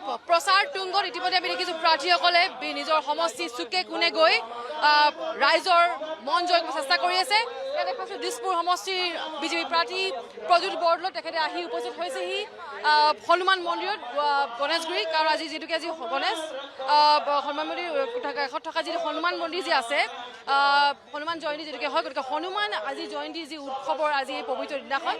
প্ৰচাৰ তুংগত ইতিমধ্যে আমি দেখিছোঁ প্ৰাৰ্থীসকলে নিজৰ সমষ্টি চুকে কোণে গৈ ৰাইজৰ মন জয় কৰিবলৈ চেষ্টা কৰি আছে। ইয়াত দেখাইছোঁ দিছপুৰ সমষ্টিৰ বিজেপি প্ৰাৰ্থী প্ৰজ্যোতি বৰদলৈ তেখেতে আহি উপস্থিত হৈছেহি হনুমান মন্দিৰত গণেশগুৰি, কাৰণ আজি যিটোকে আজি গণেশ হনুমান মন্দিৰ কাষত থকা যি হনুমান মন্দিৰ যি আছে হনুমান জয়ন্তী যিটোকে হয়, গতিকে হনুমান আজি জয়ন্তী যি উৎসৱৰ আজি এই পবিত্ৰ দিনাখন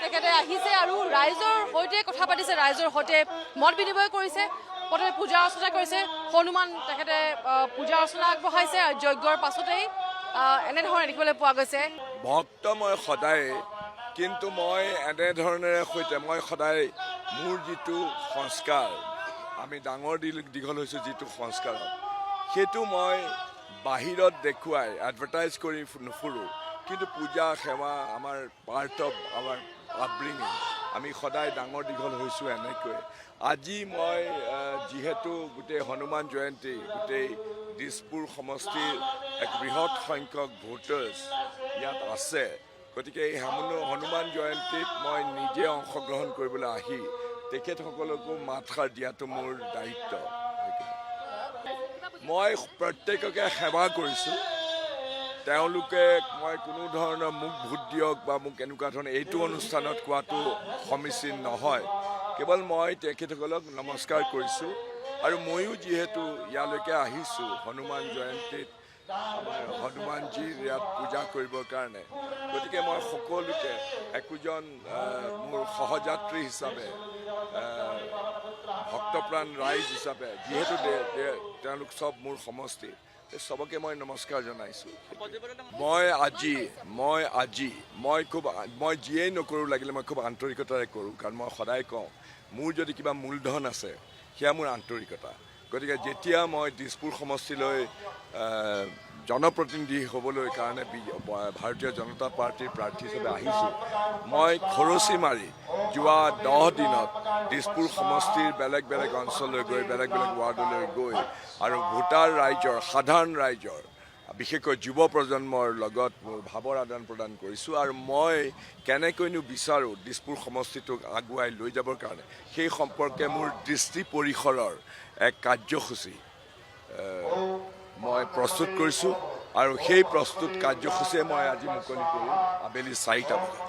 তেখেতে আহিছে আৰু ৰাইজৰ সৈতে কথা পাতিছে, ৰাইজৰ সৈতে মত বিনিময় কৰিছে। প্ৰথমে পূজা অৰ্চনা কৰিছে, হনুমান তেখেতে পূজা অৰ্চনা আগবঢ়াইছে আৰু যজ্ঞৰ পাছতেই এনেধৰণে দেখিবলৈ পোৱা গৈছে। ভক্ত মই সদায়, কিন্তু মই এনেধৰণেৰে সৈতে মই সদায় মোৰ যিটো সংস্কাৰ, আমি ডাঙৰ দীঘল হৈছোঁ যিটো সংস্কাৰত, সেইটো মই বাহিৰত দেখুৱাই এডভাৰটাইজ কৰি নুফুৰোঁ, কিন্তু পূজা সেৱা আমাৰ পাৰ্ট অফ আমাৰ আপব্ৰিঙিং। আমি সদায় ডাঙৰ দীঘল হৈছোঁ এনেকৈ। আজি মই যিহেতু গোটেই হনুমান জয়ন্তী, গোটেই দিছপুৰ সমষ্টিৰ এক বৃহৎ সংখ্যক ভোটাৰ্ছ ইয়াত আছে, গতিকে এই হনুমান জয়ন্তীত মই নিজে অংশগ্ৰহণ কৰিবলৈ আহি তেখেতসকলকো মাতষাৰ দিয়াটো মোৰ দায়িত্ব। মই প্ৰত্যেককে সেৱা কৰিছোঁ, তেওঁলোকে মই কোনো ধৰণৰ মোক ভোট দিয়ক বা মোক এনেকুৱা ধৰণৰ এইটো অনুষ্ঠানত কোৱাটো সমীচীন নহয়। কেৱল মই তেখেতসকলক নমস্কাৰ কৰিছোঁ আৰু ময়ো যিহেতু ইয়ালৈকে আহিছোঁ হনুমান জয়ন্তীত আমাৰ হনুমানজীৰ ইয়াত পূজা কৰিবৰ কাৰণে, গতিকে মই সকলোকে একোজন মোৰ সহযাত্ৰী হিচাপে, ভক্তপ্ৰাণ ৰাইজ হিচাপে, যিহেতু তেওঁলোক চব মোৰ সমষ্টি, চবকে মই নমস্কাৰ জনাইছোঁ। মই যিয়েই নকৰোঁ লাগিলে মই খুব আন্তৰিকতাৰে কৰোঁ, কাৰণ মই সদায় কওঁ মোৰ যদি কিবা মূলধন আছে সেয়া মোৰ আন্তৰিকতা। গতিকে যেতিয়া মই দিছপুৰ সমষ্টিলৈ জনপ্ৰতিনিধি হ'বলৈ কাৰণে ভাৰতীয় জনতা পাৰ্টীৰ প্ৰাৰ্থী হিচাপে আহিছোঁ, মই খৰচি মাৰি যোৱা 10 দিনত দিছপুৰ সমষ্টিৰ বেলেগ বেলেগ অঞ্চললৈ গৈ, বেলেগ বেলেগ ৱাৰ্ডলৈ গৈ আৰু ভোটাৰ ৰাইজৰ, সাধাৰণ ৰাইজৰ, বিশেষকৈ যুৱ প্ৰজন্মৰ লগত মোৰ ভাৱৰ আদান প্ৰদান কৰিছোঁ। আৰু মই কেনেকৈনো বিচাৰোঁ দিছপুৰ সমষ্টিটোক আগুৱাই লৈ যাবৰ কাৰণে, সেই সম্পৰ্কে মোৰ দৃষ্টি পৰিসৰৰ এক কাৰ্যসূচী মই প্ৰস্তুত কৰিছোঁ আৰু সেই প্ৰস্তুত কাৰ্যসূচীয়ে মই আজি মুকলি কৰিম আবেলি 4টা বজাত।